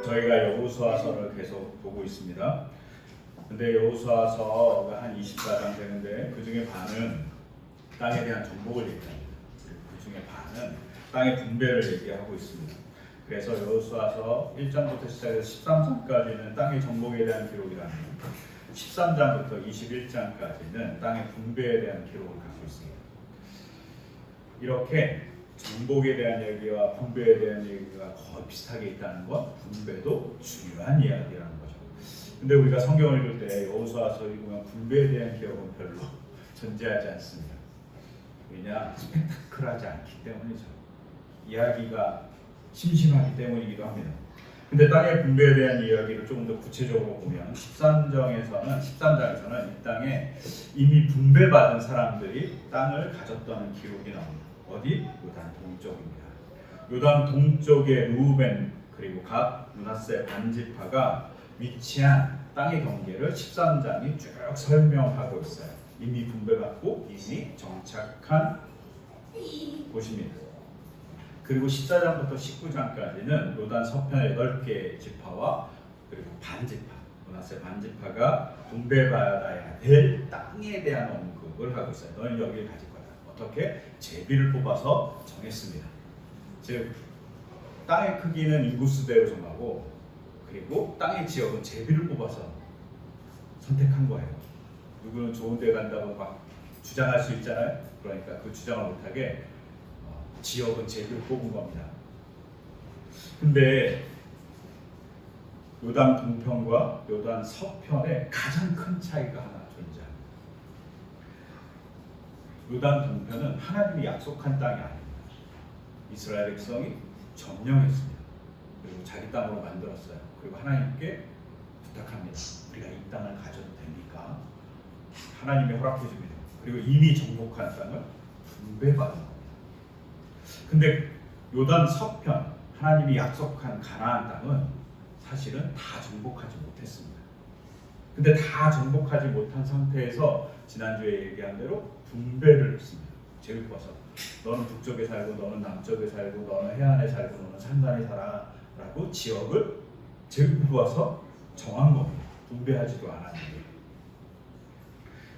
저희가 여호수아서를 계속 보고 있습니다. 근데 여호수아서가 한 24장 되는데 그 중에 반은 땅에 대한 정복을 얘기합니다. 그 중에 반은 땅의 분배를 얘기하고 있습니다. 그래서 여호수아서 1장부터 시작해서 13장까지는 땅의 정복에 대한 기록이라면 13장부터 21장까지는 땅의 분배에 대한 기록을 갖고 있습니다. 이렇게 정복에 대한 얘기와 분배에 대한 얘기가 거의 비슷하게 있다는 건 분배도 중요한 이야기라는 거죠. 근데 우리가 성경을 읽을 때 여호수아서를 보면 분배에 대한 기억은 별로 존재하지 않습니다. 왜냐? 스펙타클하지 않기 때문이죠. 이야기가 심심하기 때문이기도 합니다. 근데 땅의 분배에 대한 이야기를 조금 더 구체적으로 보면 13장에서는 이 땅에 이미 분배받은 사람들이 땅을 가졌다는 기록이 나옵니다. 어디? 요단 동쪽입니다. 요단 동쪽의 루벤 그리고 갓, 므낫세 반지파가 위치한 땅의 경계를 13장이 쭉 설명하고 있어요. 이미 분배받고 이미 정착한 곳입니다. 그리고 14장부터 19장까지는 요단 서편의 8개의 지파와 그리고 반지파, 므낫세 반지파가 분배받아야 될 땅에 대한 언급을 하고 있어요. 너는 여기를 가질 거다. 어떻게? 제비를 뽑아서 정했습니다. 즉 땅의 크기는 인구수대로 정하고 그리고 땅의 지역은 제비를 뽑아서 선택한 거예요. 누구는 좋은 데 간다고 막 주장할 수 있잖아요. 그러니까 그 주장을 못하게 지역은 제비를 뽑은 겁니다. 근데 요단 동편과 요단 서편에 가장 큰 차이가 하나 존재합니다. 요단 동편은 하나님이 약속한 땅이 아닙니다. 이스라엘 백성이 점령했습니다. 그리고 자기 땅으로 만들었어요. 그리고 하나님께 부탁합니다. 우리가 이 땅을 가져도 됩니까? 하나님이 허락해 줍니다. 그리고 이미 정복한 땅을 분배받은 겁니다. 근데 요단 서편, 하나님이 약속한 가나안 땅은 사실은 다 정복하지 못했습니다. 근데 다 정복하지 못한 상태에서 지난주에 얘기한 대로 분배를 했습니다. 제비 뽑아서 너는 북쪽에 살고 너는 남쪽에 살고 너는 해안에 살고 너는 산단에 살아 라고 지역을 제비 뽑아서 정한 겁니다. 분배하지도 않았는데.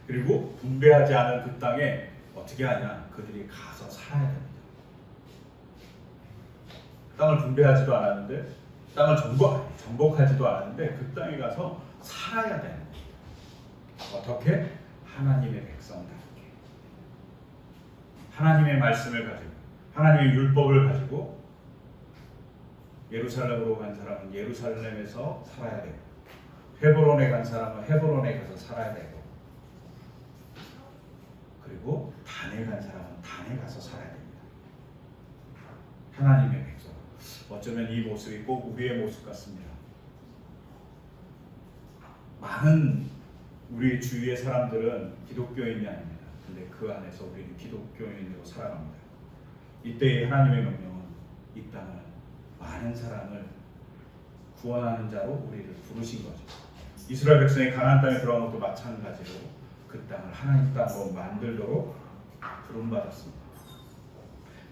그리고 분배하지 않은 그 땅에 어떻게 하냐? 그들이 가서 살아야 됩니다. 땅을 분배하지도 않았는데 땅을 정복하지도 않았는데 그 땅에 가서 살아야 되는 겁니다. 어떻게? 하나님의 백성답게 하나님의 말씀을 가지고 하나님의 율법을 가지고 예루살렘으로 간 사람은 예루살렘에서 살아야 되고 헤브론에 간 사람은 헤브론에 가서 살아야 되고 그리고 단에 간 사람은 단에 가서 살아야 됩니다. 하나님의 백성. 어쩌면 이 모습이 꼭 우리의 모습 같습니다. 많은 우리 주위의 사람들은 기독교인이 아닙니다. 근데 그 안에서 우리는 기독교인으로 살아갑니다. 이때의 하나님의 명령은 이 땅을 많은 사람을 구원하는 자로 우리를 부르신 거죠. 이스라엘 백성이 가나안 땅에 들어간 것도 마찬가지로 그 땅을 하나님 땅으로 만들도록 부름받았습니다.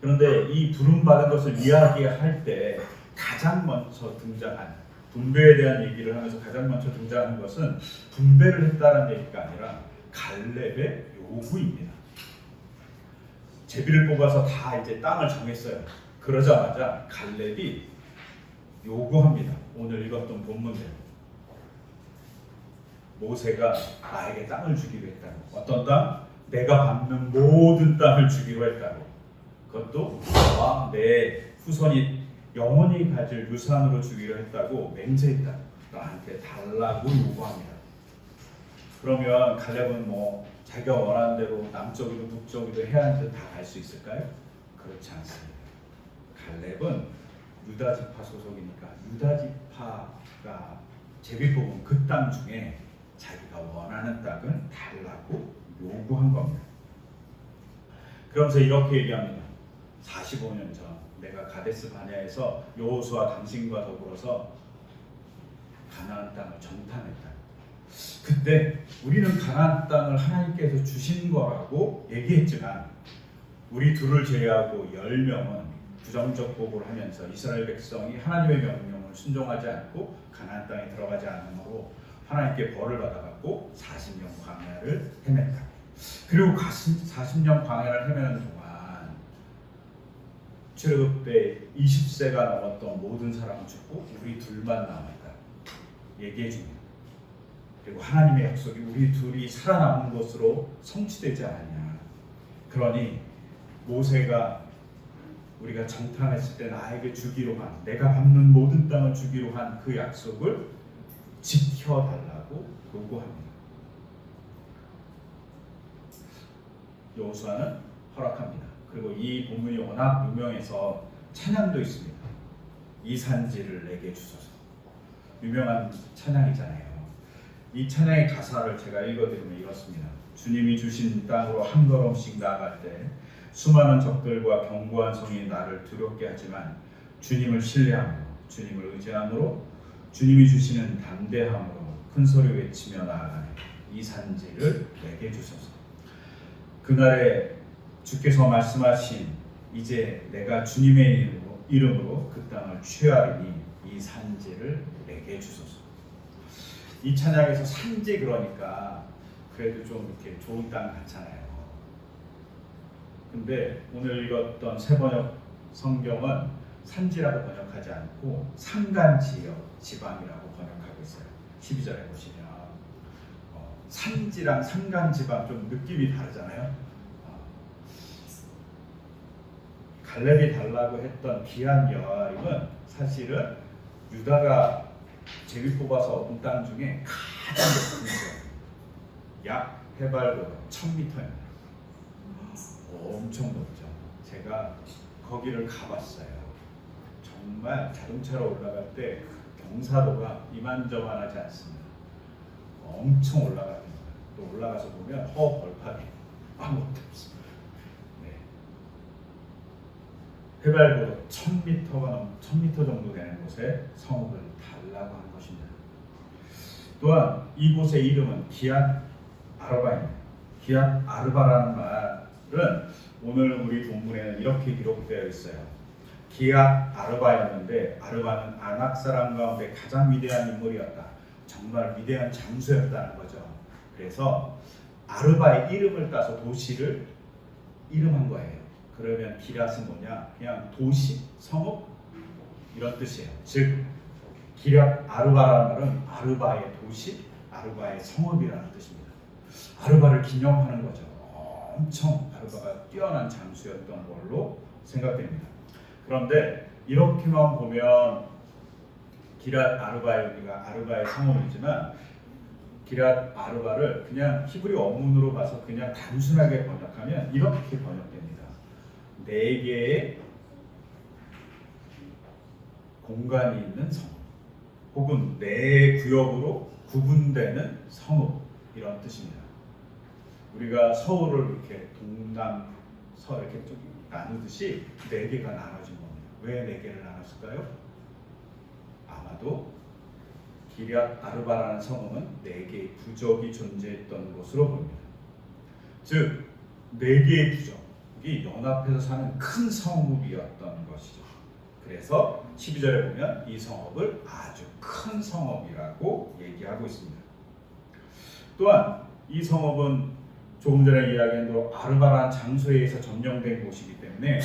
그런데 이 부름받은 것을 이야기할 때 가장 먼저 등장한 분배에 대한 얘기를 하면서 가장 먼저 등장하는 것은 분배를 했다는 얘기가 아니라 갈렙의 요구입니다. 제비를 뽑아서 다 이제 땅을 정했어요. 그러자마자 갈렙이 요구합니다. 오늘 읽었던 본문대로 모세가 나에게 땅을 주기로 했다고. 어떤 땅? 내가 받는 모든 땅을 주기로 했다고. 그것도 너와 내 후손이 영원히 가질 유산으로 주기로 했다고 맹세했다. 나한테 달라고 요구합니다. 그러면 갈렙은 뭐 자기가 원하는 대로 남쪽이든 북쪽이든 해안이든 다 갈 수 있을까요? 그렇지 않습니다. 갈렙은 유다 지파 소속이니까 유다 지파가 제비 뽑은 그 땅 중에 자기가 원하는 땅은 달라고 요구한 겁니다. 그러면서 이렇게 얘기합니다. 45년 전 내가 가데스 바네아에서 여호수아 당신과 더불어서 가나안 땅을 정탐했다. 그때 우리는 가나안 땅을 하나님께서 주신 거라고 얘기했지만 우리 둘을 제외하고 10명은 부정적 보고를 하면서 이스라엘 백성이 하나님의 명령을 순종하지 않고 가나안 땅에 들어가지 않으므로 하나님께 벌을 받아갖고 40년 광야를 헤맸다. 그리고 40년 광야를 헤매는 동안 출애굽 때 20세가 넘었던 모든 사람은 죽고 우리 둘만 남았다 얘기해 줍니다. 그리고 하나님의 약속이 우리 둘이 살아남은 것으로 성취되지 않았냐. 그러니 모세가 우리가 정탐했을 때 나에게 주기로 한, 내가 밟는 모든 땅을 주기로 한 그 약속을 지켜달라고 요구합니다. 여호수아는 허락합니다. 그리고 이 본문이 워낙 유명해서 찬양도 있습니다. 이 산지를 내게 주소서. 유명한 찬양이잖아요. 이 찬양의 가사를 제가 읽어드리면 이렇습니다. 주님이 주신 땅으로 한 걸음씩 나아갈 때 수많은 적들과 견고한 성이 나를 두렵게 하지만 주님을 신뢰함으로, 주님을 의지함으로, 주님이 주시는 담대함으로 큰 소리 외치며 나아가네. 이 산지를 내게 주소서. 그날에 주께서 말씀하신 이제 내가 주님의 이름으로 그 땅을 취하리니 이 산지를 내게 주소서. 이 찬양에서 산지 그러니까 그래도 좀 이렇게 좋은 땅 같잖아요. 근데 오늘 읽었던 세번역 성경은 산지라고 번역하지 않고 산간지역 지방이라고 번역하고 있어요. 12절에 보시면 산지랑 산간지방 좀 느낌이 다르잖아요. 갈렙이 달라고 했던 기한 여아림은 사실은 유다가 제비 뽑아서 얻은 땅 중에 가장 높은 곳, 약 해발보다 1000m입니다. 엄청 높죠. 제가 거기를 가봤어요. 정말 자동차로 올라갈 때 경사도가 이만저만하지 않습니다. 엄청 올라갑니다. 또 올라가서 보면 벌판이 아무것도 없습니다. 네. 해발보다 1000m 정도 되는 곳에 성읍을 달라고 한 것입니다. 또한 이곳의 이름은 기앗 아르바입니다. 기앗 아르바라는 말은 오늘 우리 본문에는 이렇게 기록되어 있어요. 기앗 아르바였는데 아르바는 아낙 사람 가운데 가장 위대한 인물이었다. 정말 위대한 장수였다는 거죠. 그래서 아르바의 이름을 따서 도시를 이름한 거예요. 그러면 기랏은 뭐냐? 그냥 도시, 성읍 이런 뜻이에요. 즉 기랏 아르바라는 말은 아르바의 도시, 아르바의 성읍이라는 뜻입니다. 아르바를 기념하는 거죠. 엄청 아르바가 뛰어난 장수였던 걸로 생각됩니다. 그런데 이렇게만 보면 기랏 아르바가 아르바의 성읍이지만 기랏 아르바를 그냥 히브리 원문으로 봐서 그냥 단순하게 번역하면 이렇게 번역됩니다. 4개의 공간이 있는 성읍 혹은 4구역으로 구분되는 성읍 이런 뜻입니다. 우리가 서울을 이렇게 동남서 이렇게 좀 나누듯이 4개가 나눠진 겁니다. 왜 4개를 나눴을까요? 아마도 기럇 아르바라는 성읍은 4개의 부족이 존재했던 것으로 보입니다. 즉 4개의 부족이 연합해서 사는 큰 성읍이었던 것이죠. 그래서 12절에 보면 이 성읍을 아주 큰 성읍이라고 얘기하고 있습니다. 또한 이 성읍은 조금 전에 이야기한 대로 아르바라는 장소에 의해서 점령된 곳이기 때문에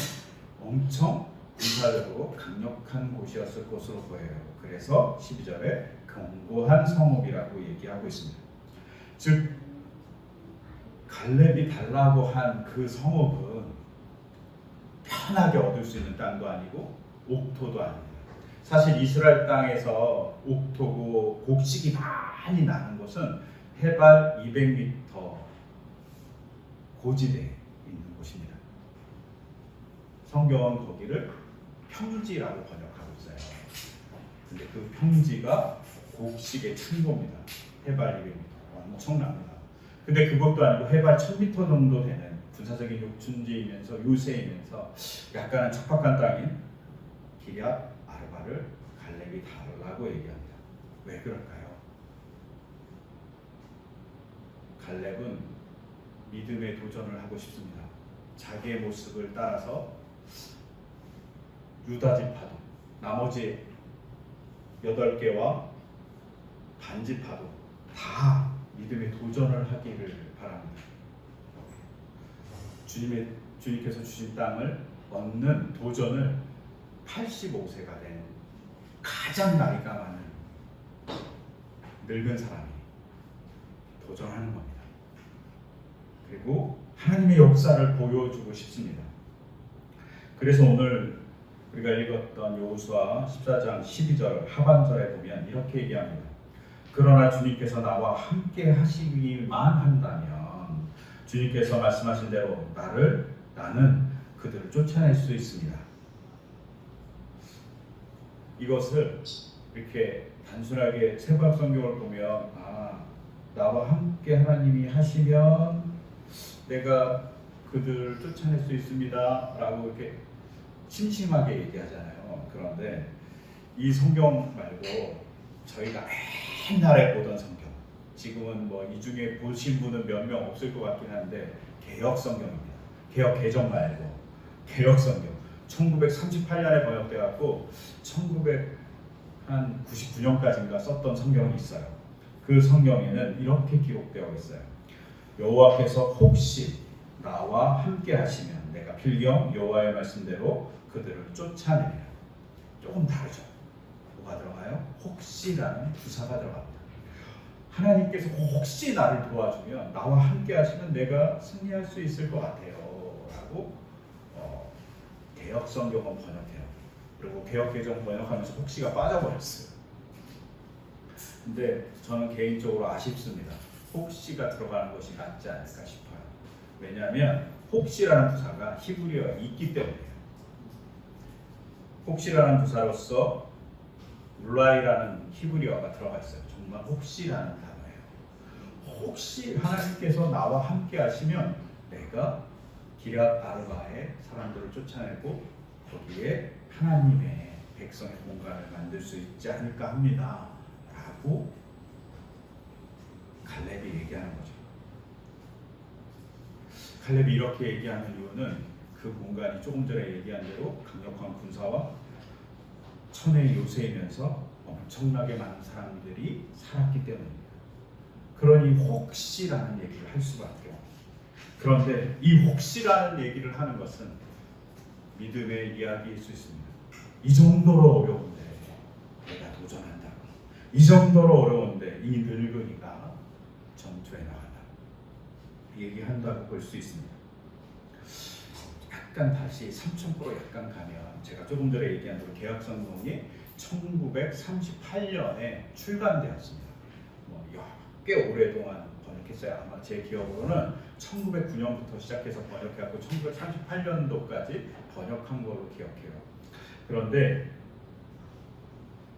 엄청 군사적으로 강력한 곳이었을 것으로 보여요. 그래서 12절에 견고한 성읍이라고 얘기하고 있습니다. 즉 갈렙이 달라고 한 그 성읍은 편하게 얻을 수 있는 땅도 아니고 옥토도 아닙니다. 사실 이스라엘 땅에서 옥토고 곡식이 많이 나는 곳은 해발 200m 고지대에 있는 곳입니다. 성경은 거기를 평지라고 번역하고 있어요. 근데 그 평지가 곡식의 충고입니다. 해발 200m 엄청납니다. 근데 그것도 아니고 해발 1000m 정도 되는 군사적인 욕춘지이면서 요새이면서 약간은 척박한 땅인 기럇 아르바를 갈렙이 달라고 얘기합니다. 왜 그럴까요? 갈렙은 믿음의 도전을 하고 싶습니다. 자기의 모습을 따라서 유다 지파도 나머지 8개와 반 지파도 다 믿음의 도전을 하기를 바랍니다. 주님께서 주신 땅을 얻는 도전을 85세가 된 가장 나이가 많은 늙은 사람이 도전하는 겁니다. 그리고 하나님의 역사를 보여주고 싶습니다. 그래서 오늘 우리가 읽었던 여호수아 14장 12절 하반절에 보면 이렇게 얘기합니다. 그러나 주님께서 나와 함께 하시기만 한다면 주님께서 말씀하신 대로 나는 그들을 쫓아낼 수 있습니다. 이것을 이렇게 단순하게 세부학 성경을 보면 나와 함께 하나님이 하시면 내가 그들을 쫓아낼 수 있습니다 라고 이렇게 심심하게 얘기하잖아요. 그런데 이 성경 말고 저희가 옛날에 보던 성경, 지금은 뭐 이 중에 보신 분은 몇 명 없을 것 같긴 한데 개역 성경입니다. 개역 개정 말고 개역 성경 1938년에 번역돼 갖고 1999년까지인가 썼던 성경이 있어요. 그 성경에는 이렇게 기록되어 있어요. 여호와께서 혹시 나와 함께 하시면 내가 필경 여호와의 말씀대로 그들을 쫓아내리라. 조금 다르죠. 뭐가 들어가요? 혹시라는 부사가 들어갑니다. 하나님께서 혹시 나를 도와주면 나와 함께 하시면 내가 승리할 수 있을 것 같아요 라고 개역 성경은 번역해요. 그리고 개역 개정 번역하면서 혹시가 빠져버렸어요. 근데 저는 개인적으로 아쉽습니다. 혹시가 들어가는 것이 낫지 않을까 싶어요. 왜냐하면 혹시라는 부사가 히브리어에 있기 때문이에요. 혹시라는 부사로서 울라이라는 히브리어가 들어가 있어요. 정말 혹시라는 단어예요. 혹시 하나님께서 나와 함께 하시면 내가 기럇 아르바의 사람들을 쫓아내고 거기에 하나님의 백성의 공간을 만들 수 있지 않을까 합니다 라고 갈렙이 얘기하는 거죠. 갈렙이 이렇게 얘기하는 이유는 그 공간이 조금 전에 얘기한 대로 강력한 군사와 천의 요새이면서 엄청나게 많은 사람들이 살았기 때문입니다. 그러니 혹시라는 얘기를 할 수밖에 없어요. 그런데 이 혹시라는 얘기를 하는 것은 믿음의 이야기일 수 있습니다. 이 정도로 어려운데 내가 도전한다고, 이 정도로 어려운데 이 늙은이가 전투에 나간다 얘기한다고 볼 수 있습니다. 약간 다시 3,000% 약간 가면 제가 조금 전에 얘기한 대로 개역성경이 1938년에 출간되었습니다. 꽤 오랫동안 번역했어요. 아마 제 기억으로는 1909년부터 시작해서 번역해갖고 1938년도까지 번역한 걸로 기억해요. 그런데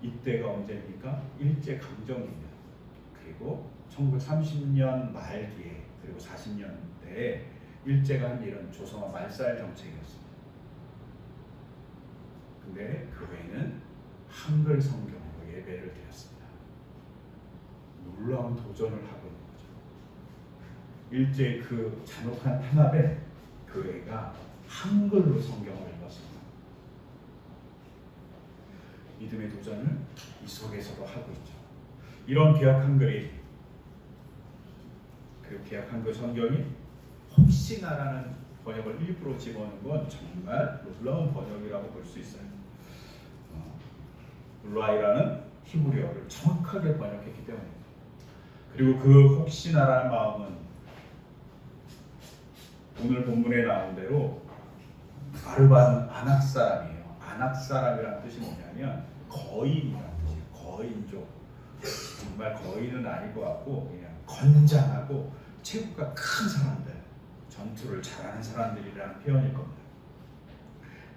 이때가 언제입니까? 일제강점기입니다. 그리고 1930년 말기에 그리고 40년대에 일제가 한 일은 조선어 말살 정책이었습니다. 근데 교회는 한글 성경으로 예배를 드렸습니다. 놀라운 도전을 하고 있는 거죠. 일제의 그 잔혹한 탄압에 교회가 한글로 성경을 읽었습니다. 믿음의 도전을 이 속에서도 하고 있죠. 이런 개역 한글이, 그리고 개역 한글 성경이 혹시나라는 번역을 일부러 집어넣은 건 정말 놀라운 번역이라고 볼 수 있어요. 울라이라는 히브리어를 정확하게 번역했기 때문입니다. 그리고 그 혹시나라는 마음은 오늘 본문에 나온 대로 아르바는 아낙 사람이에요. 아낙 사람이라는 뜻이 뭐냐면 거인이라는 뜻이에요. 거인족. 정말 거인은 아닐 것 같고 그냥 건장하고 체구가 큰 사람들, 전투를 잘하는 사람들이라는 표현일 겁니다.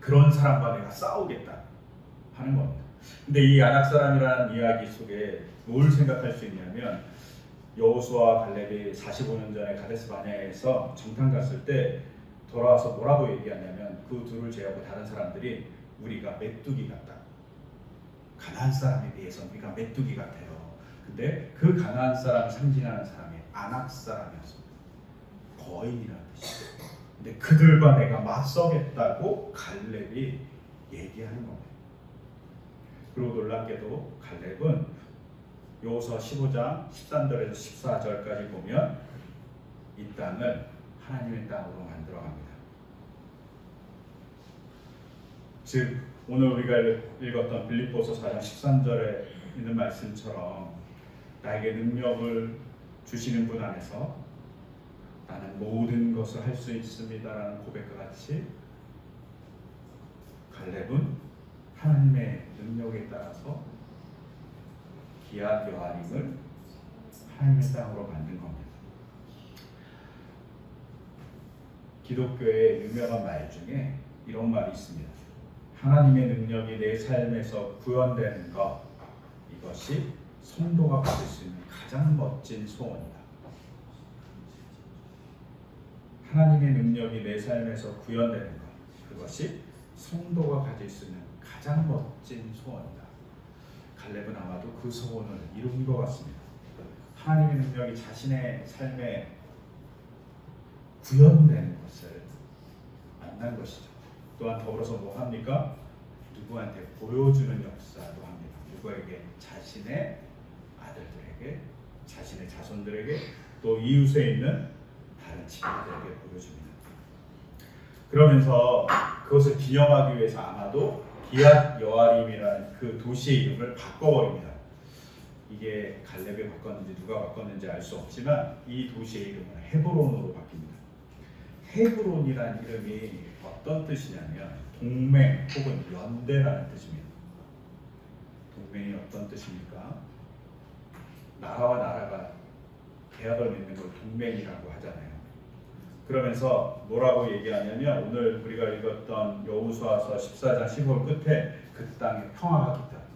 그런 사람과 내가 싸우겠다 하는 겁니다. 근데 이 아낙 사람이라는 이야기 속에 뭘 생각할 수 있냐면 여호수아와 갈렙이 45년 전에 가데스 바네아에서 정탐 갔을 때 돌아와서 뭐라고 얘기하냐면 그 둘을 제외하고 다른 사람들이 우리가 메뚜기 같다. 가나안 사람에 비해서 우리가 메뚜기 같아요. 근데 그 가나안 사람을 상징하는 사람이 아낙 사람이었습니다. 거인이라는 뜻이에요. 근데 그들과 내가 맞서겠다고 갈렙이 얘기하는 겁니다. 그리고 놀랍게도 갈렙은 여호수아 15장 13절에서 14절까지 보면 이 땅을 하나님의 땅으로 만들어갑니다. 즉 오늘 우리가 읽었던 빌립보서 4장 13절에 있는 말씀처럼 나에게 능력을 주시는 분 안에서 나는 모든 것을 할 수 있습니다라는 고백과 같이 갈렙은 하나님의 능력에 따라서 기앗 여아림을 하나님의 땅으로 만든 겁니다. 기독교의 유명한 말 중에 이런 말이 있습니다. 하나님의 능력이 내 삶에서 구현되는 것, 이것이 성도가 가질 수 있는 가장 멋진 소원이다. 하나님의 능력이 내 삶에서 구현되는 것, 그것이 성도가 가질 수 있는 가장 멋진 소원이다. 갈렙은 아마도 그 소원을 이룬 것 같습니다. 하나님의 능력이 자신의 삶에 구현되는 것을 만난 것이죠. 또한 더불어서 뭐 합니까? 누구한테 보여주는 역사도 합니다. 누구에게? 자신의 아들들에게, 자신의 자손들에게, 또 이웃에 있는 다른 친구들에게 보여줍니다. 그러면서 그것을 기념하기 위해서 아마도 기앗 여아림이라는 그 도시의 이름을 바꿔버립니다. 이게 갈렙이 바꿨는지 누가 바꿨는지 알 수 없지만 이 도시의 이름은 헤브론으로 바뀝니다. 헤브론이라는 이름이 어떤 뜻이냐면 동맹 혹은 연대라는 뜻입니다. 동맹이 어떤 뜻입니까? 나라와 나라가 계약을 맺는 걸 동맹이라고 하잖아요. 그러면서 뭐라고 얘기하냐면 오늘 우리가 읽었던 여호수아서 14장 15절 끝에 그 땅에 평화가 깃들었다.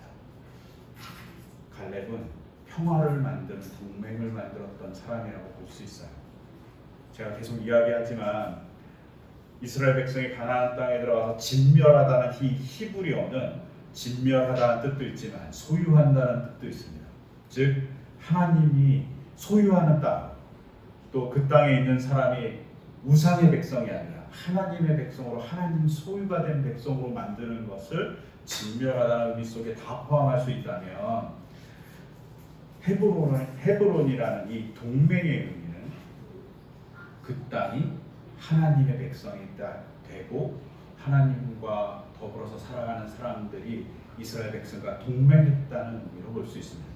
갈렙은 평화를 만드는 동맹을 만들었던 사람이라고 볼 수 있어요. 제가 계속 이야기하지만 이스라엘 백성이 가나안 땅에 들어가서 진멸하다는 이 히브리어는 진멸하다는 뜻도 있지만 소유한다는 뜻도 있습니다. 즉 하나님이 소유하는 땅, 또 그 땅에 있는 사람이 우상의 백성이 아니라 하나님의 백성으로 하나님 소유가 된 백성으로 만드는 것을 진멸하다는 의미 속에 다 포함할 수 있다면 헤브론이라는 이 동맹의 의미는 그 땅이 하나님의 백성이 되고 하나님과 더불어서 살아가는 사람들이 이스라엘 백성과 동맹했다는 의미로 볼 수 있습니다.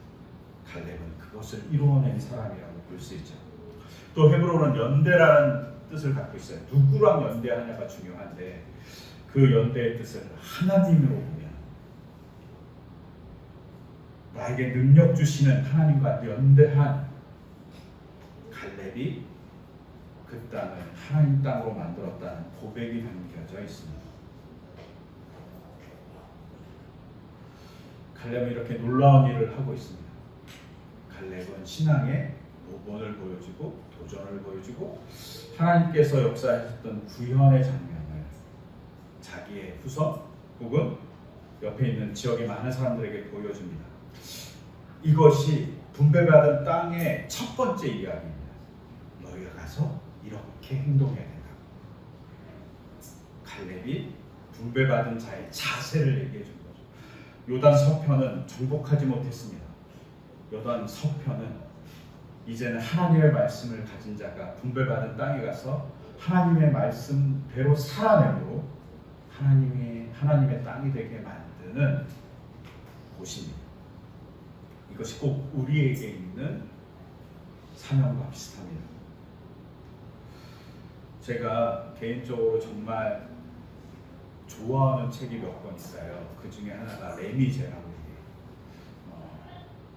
갈렙은 그것을 이루어낸 사람이라고 볼 수 있죠. 또 헤브론은 연대라는 뜻을 갖고 있어요. 누구랑 연대하냐가 중요한데 그 연대의 뜻을 하나님으로 보면 나에게 능력 주시는 하나님과 연대한 갈렙이 그 땅을 하나님 땅으로 만들었다는 고백이 담겨져 있습니다. 갈렙은 이렇게 놀라운 일을 하고 있습니다. 갈렙은 신앙의 모본을 보여주고 도전을 보여주고 하나님께서 역사하셨던 구현의 장면을 자기의 후손 혹은 옆에 있는 지역의 많은 사람들에게 보여줍니다. 이것이 분배받은 땅의 첫 번째 이야기입니다. 너희가 가서 이렇게 행동해야 된다. 갈렙이 분배받은 자의 자세를 얘기해 준 거죠. 요단 서편은 정복하지 못했습니다. 요단 서편은 이제는 하나님의 말씀을 가진 자가 분배받은 땅에 가서 하나님의 말씀대로 살아내므로 하나님의 땅이 되게 만드는 곳입니다. 이것이 꼭 우리에게 있는 사명과 비슷합니다. 제가 개인적으로 정말 좋아하는 책이 몇 권 있어요. 그 중에 하나가 레미제라블이에요.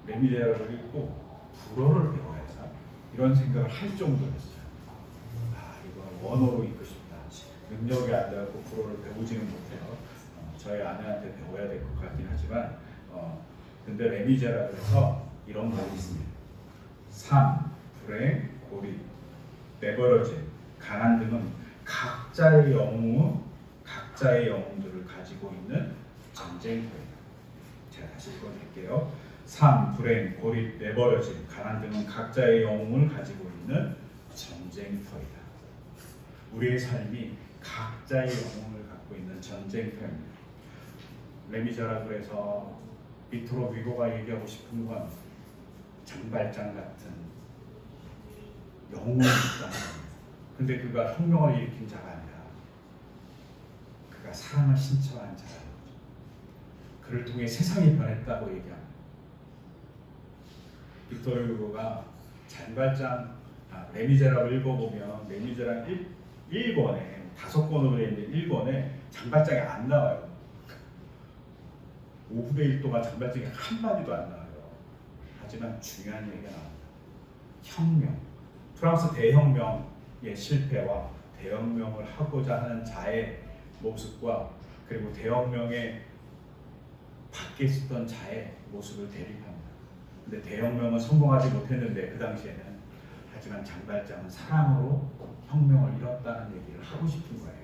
레미제라블을 읽고 불어를 배워야 한다 이런 생각을 할 정도였어요. 이거 원어로 읽고 싶다. 능력이 안 되고 불어를 배우지는 못해요. 저희 아내한테 배워야 될 것 같긴 하지만 근데 레미제라블에서 이런 말이 있습니다. 삶, 불행, 고립, 내버려짐, 가난 등은 각자의 영웅들을 가지고 있는 전쟁터입니다. 제가 다시 읽어드릴게요. 삶, 불행, 고립, 내버려짐, 가난 등은 각자의 영웅을 가지고 있는 전쟁터이다. 우리의 삶이 각자의 영웅을 갖고 있는 전쟁터입니다. 레미제라블에서 빅토르 위고가 얘기하고 싶은 건 장발장 같은 영웅이 있다는 겁니다. 근데 그가 혁명을 일으킨 자가 아니라 그가 사랑을 신청한 자라는 거죠. 그를 통해 세상이 변했다고 얘기합니다. 빅토르 위고가 레미제라블 읽어보면 레미제라블 1권에 5권으로 되어 있는데 1권에 장발장이 안 나와요. 5분의 1 동안 장발장이 한마디도 안 나와요. 하지만 중요한 얘기가 나옵니다. 혁명, 프랑스 대혁명의 실패와 대혁명을 하고자 하는 자의 모습과 그리고 대혁명에 밖에 있었던 자의 모습을 대립합니다. 근데 대혁명은 성공하지 못했는데 그 당시에는, 하지만 장발장은 사랑으로 혁명을 이뤘다는 얘기를 하고 싶은 거예요.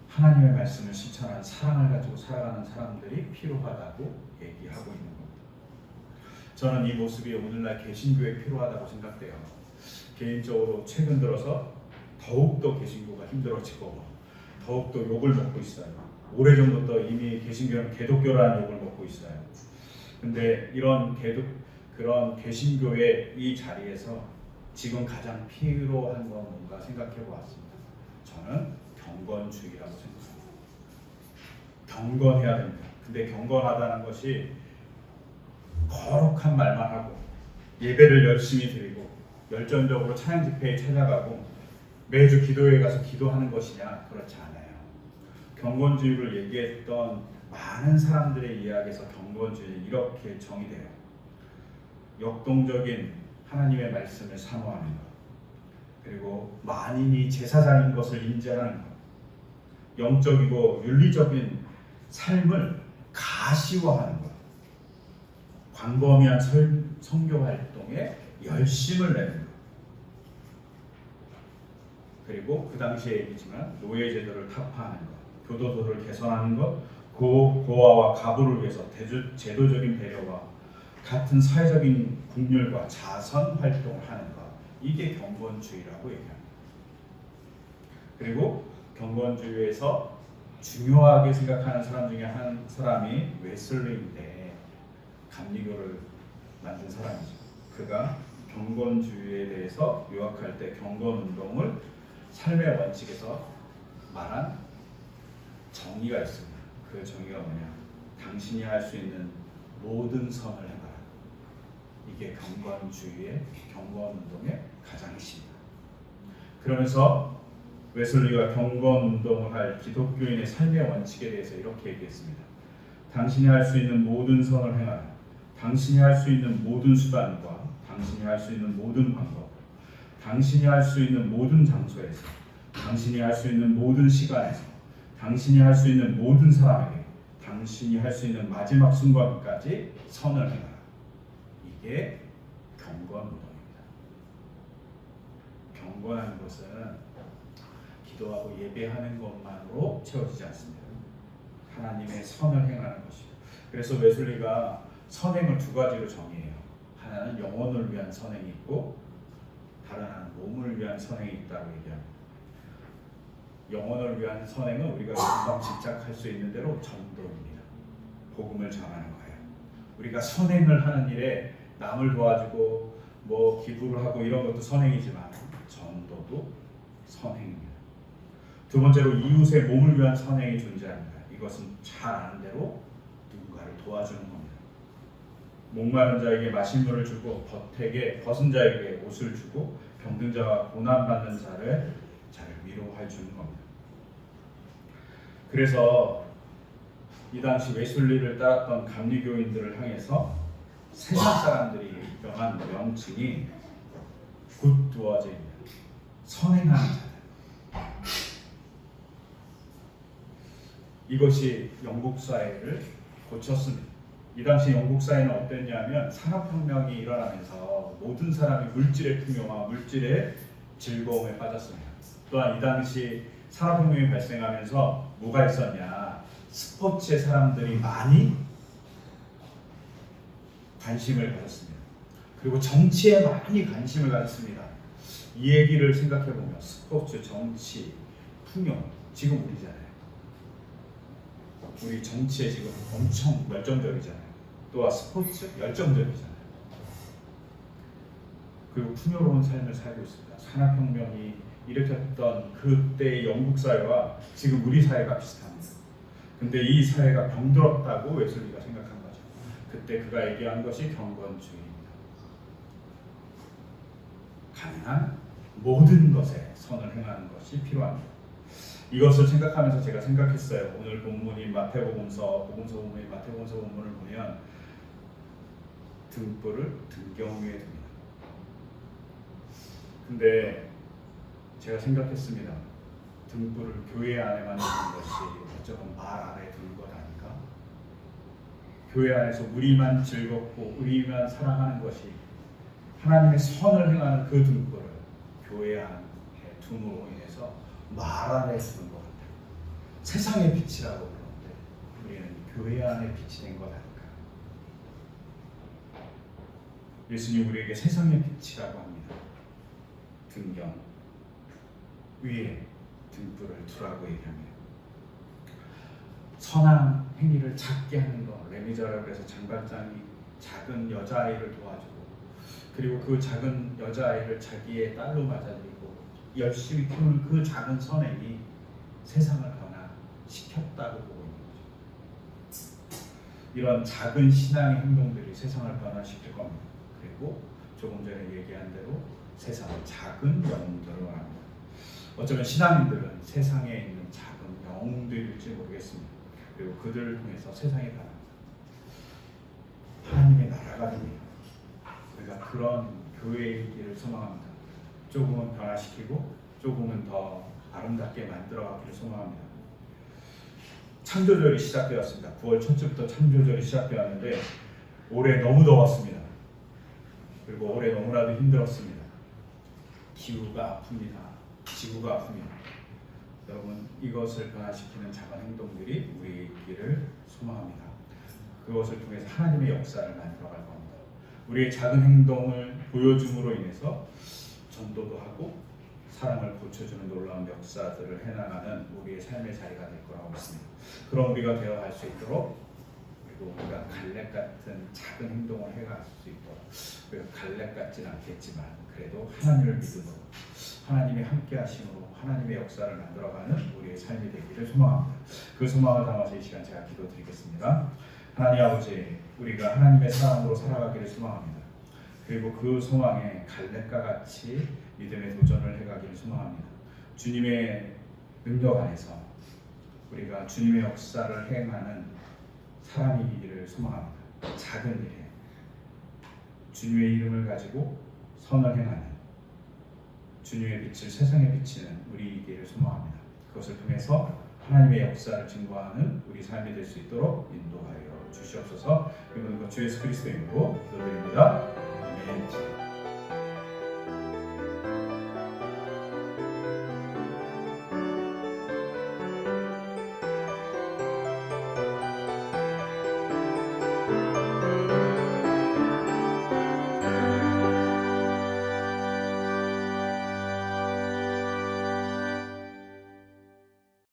하나님의 말씀을 실천한 사랑을 가지고 살아가는 사람들이 필요하다고 얘기하고 있는 겁니다. 저는 이 모습이 오늘날 개신교에 필요하다고 생각돼요. 개인적으로 최근 들어서 더욱더 개신교가 힘들어지고 더욱더 욕을 먹고 있어요. 오래전부터 이미 개신교는 개독교라는 욕을 먹고 있어요. 근데 그런 개신교의 이 자리에서 지금 가장 필요한 건 뭔가 생각해 보았습니다. 저는 경건주의라고 생각합니다. 경건해야 됩니다. 근데 경건하다는 것이 거룩한 말만 하고 예배를 열심히 드리고 열정적으로 찬양 집회에 찾아가고 매주 기도회에 가서 기도하는 것이냐? 그렇지 않아요. 경건주의를 얘기했던 많은 사람들의 이야기에서 경건주의는 이렇게 정의돼요. 역동적인 하나님의 말씀을 사모하는 것, 그리고 만인이 제사장인 것을 인지하는 것, 영적이고 윤리적인 삶을 가시화하는 것, 광범위한 선교 활동에 열심을 내는 것, 그리고 그 당시에 얘기지만 노예 제도를 타파하는 것, 교도소를 개선하는 것, 고아와 가부를 위해서 제도적인 배려와 같은 사회적인 국률과 자선 활동을 하는 것, 이게 경건주의라고 얘기합니다. 그리고 경건주의에서 중요하게 생각하는 사람 중에 한 사람이 웨슬리인데 감리교를 만든 사람이죠. 그가 경건주의에 대해서 요약할 때 경건운동을 삶의 원칙에서 말한 정의가 있습니다. 그 정의가 뭐냐? 당신이 할 수 있는 모든 선을 해봐라. 이게 경건주의의 경건운동의 가장 핵심입니다. 그러면서 웨슬리가 경건운동을 할 기독교인의 삶의 원칙에 대해서 이렇게 얘기했습니다. 당신이 할 수 있는 모든 선을 행하라. 당신이 할 수 있는 모든 수단과 당신이 할 수 있는 모든 방법, 당신이 할 수 있는 모든 장소에서, 당신이 할 수 있는 모든 시간에서, 당신이 할 수 있는 모든 사람에게, 당신이 할 수 있는 마지막 순간까지 선을 행하라. 이게 경건운동입니다. 경건한 것은 기도하고 예배하는 것만으로 채워지지 않습니다. 하나님의 선을 행하는 것이죠. 그래서 웨슬리가 선행을 두 가지로 정의해요. 하나는 영혼을 위한 선행이 있고 다른 하나는 몸을 위한 선행이 있다고 얘기합니다. 영혼을 위한 선행은 우리가 금방 집착할 수 있는 대로 전도입니다. 복음을 전하는 거예요. 우리가 선행을 하는 일에 남을 도와주고 뭐 기부를 하고 이런 것도 선행이지만 전도도 선행입니다. 두 번째로 이웃의 몸을 위한 선행이 존재합니다. 이것은 잘 아는 대로 누군가를 도와주는 겁니다. 목마른 자에게 마실 물을 주고 벗은 자에게 옷을 주고 병든 자와 고난받는 자를 위로해 주는 겁니다. 그래서 이 당시 웨슬리를 따랐던 감리교인들을 향해서 세상 사람들이 명한 명칭이 굿 두어제입니다. 선행하는 자들. 이것이 영국 사회를 고쳤습니다. 이 당시 영국 사회는 어땠냐면 산업혁명이 일어나면서 모든 사람이 물질의 풍요와 물질의 즐거움에 빠졌습니다. 또한 이 당시 산업혁명이 발생하면서 뭐가 있었냐? 스포츠에 사람들이 많이 관심을 가졌습니다. 그리고 정치에 많이 관심을 가졌습니다. 이 얘기를 생각해보면 스포츠, 정치, 풍요, 지금 우리잖아요. 우리 정치에 지금 엄청 열정적이잖아요. 또한 스포츠 열정적이잖아요. 그리고 풍요로운 삶을 살고 있습니다. 산업혁명이 일으켰던 그때의 영국 사회와 지금 우리 사회가 비슷합니다. 근데 이 사회가 병들었다고 웨슬리가 생각한 거죠. 그때 그가 얘기한 것이 경건주의입니다. 가능한 모든 것에 선을 행하는 것이 필요합니다. 이것을 생각하면서 제가 생각했어요. 오늘 본문인 마태복음서 본문인 마태복음서 본문을 보면 등불을 등경 위에 둡니다. 근데 제가 생각했습니다. 등불을 교회 안에만 두는 것이 어쩌면 말 아래 두는 것 아닌가? 교회 안에서 우리만 즐겁고 우리만 사랑하는 것이 하나님의 선을 행하는 그 등불을 교회 안에 둠으로 인해서 말 아래 두는 것 같아요. 세상의 빛이라고 그러는데 우리는 교회 안에 빛이 된 것 아닐까? 예수님 우리에게 세상의 빛이라고 합니다. 등경 위에 등불을 두라고 얘기합니다. 선한 행위를 작게 하는 것, 레미제라블에서 장발장이 작은 여자아이를 도와주고 그리고 그 작은 여자아이를 자기의 딸로 맞아들이고 열심히 키우는 그 작은 선행이 세상을 변화시켰다고 보고 있는 거죠. 이런 작은 신앙의 행동들이 세상을 변화시킬 겁니다. 그리고 조금 전에 얘기한 대로 세상의 작은 영웅들을 말합니다. 어쩌면 신앙인들은 세상에 있는 작은 영웅들일지 모르겠습니다. 그리고 그들을 통해서 세상이 변합니다. 하나님의 나라가 됩니다. 우리가 그런 교회의 길을 소망합니다. 조금은 변화시키고 조금은 더 아름답게 만들어가기를 소망합니다. 창조절이 시작되었습니다. 9월 첫째부터 창조절이 시작되었는데 올해 너무 더웠습니다. 그리고 올해 너무나도 힘들었습니다. 기후가 아픕니다. 지구가 아픕니다. 여러분 이것을 변화시키는 작은 행동들이 우리 길을 소망합니다. 그것을 통해서 하나님의 역사를 만들어갈 겁니다. 우리의 작은 행동을 보여줌으로 인해서 전도도 하고 사랑을 고쳐주는 놀라운 역사들을 해나가는 우리의 삶의 자리가 될 거라고 믿습니다. 그럼 우리가 되어갈 수 있도록 그리고 우리가 갈렙 같은 작은 행동을 해갈 수 있도록 우리가 갈렙 같지는 않겠지만 그래도 하나님을 믿음으로 하나님의 함께 하심으로 하나님의 역사를 만들어가는 우리의 삶이 되기를 소망합니다. 그 소망을 담아서 이 시간 제가 기도드리겠습니다. 하나님 아버지, 우리가 하나님의 사랑으로 살아가기를 소망합니다. 그리고 그 소망에 갈렙과 같이 믿음의 도전을 해가기를 소망합니다. 주님의 능력 안에서 우리가 주님의 역사를 행하는 사람이기를 소망합니다. 작은 일에 주님의 이름을 가지고 선을 행하는 주님의 빛을 세상에 비치는 우리이기를 소망합니다. 그것을 통해서 하나님의 역사를 증거하는 우리 삶이 될 수 있도록 인도하여 주시옵소서. 이 모든 것 주 예수 그리스도의 이름으로 기도드립니다. 아멘.